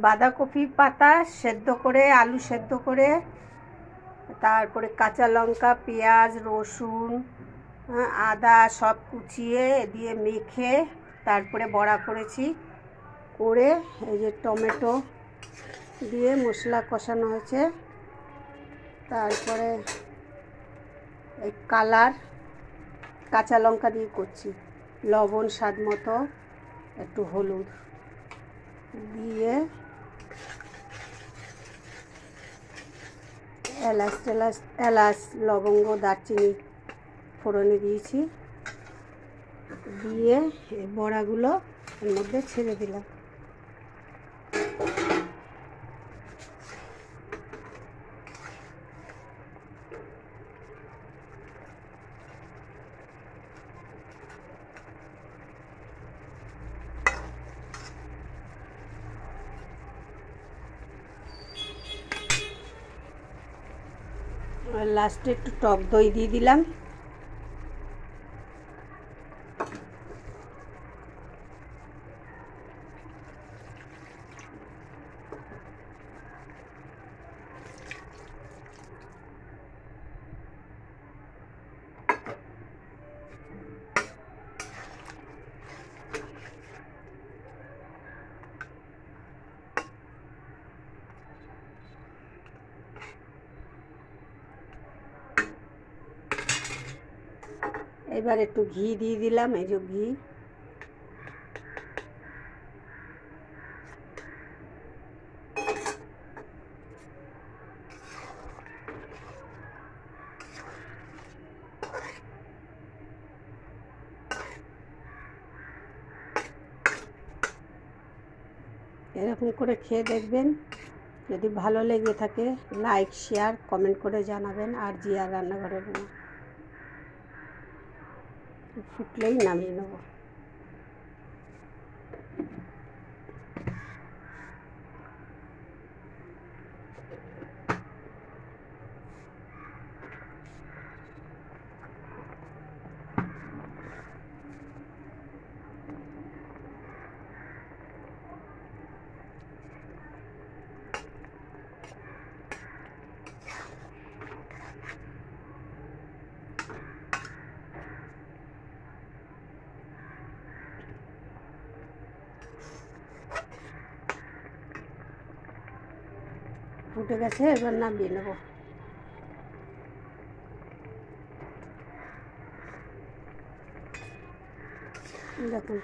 বাঁধাকপি পাতা সেদ্ধ করে, আলু সেদ্ধ করে, তারপরে কাঁচা লঙ্কা, পেঁয়াজ, রসুন, আদা সব কুচিয়ে দিয়ে মেখে তারপরে বড়া করেছি। করে এই যে টমেটো দিয়ে মশলা কষানো হয়েছে। তারপরে এই কালার কাঁচা লঙ্কা দিয়ে করছি, লবণ স্বাদ মতো, একটু হলুদ দিয়ে এলাচ লবঙ্গ দারচিনি ফোড়নে দিয়েছি, দিয়ে এই বড়াগুলো এর মধ্যে ছেড়ে দিলাম। লাস্টে একটু টক দই দিয়ে দিলাম। এবার একটু ঘি দিয়ে দিলাম, এই যে ঘি। এরকম করে খেয়ে দেখবেন, যদি ভালো লেগে থাকে লাইক শেয়ার কমেন্ট করে জানাবেন। আর জিয়ার রান্নাঘরের ফুটলেই নামিয়ে নেব। ফুটে গেছে, এবার নামিয়ে নেব। দেখুন।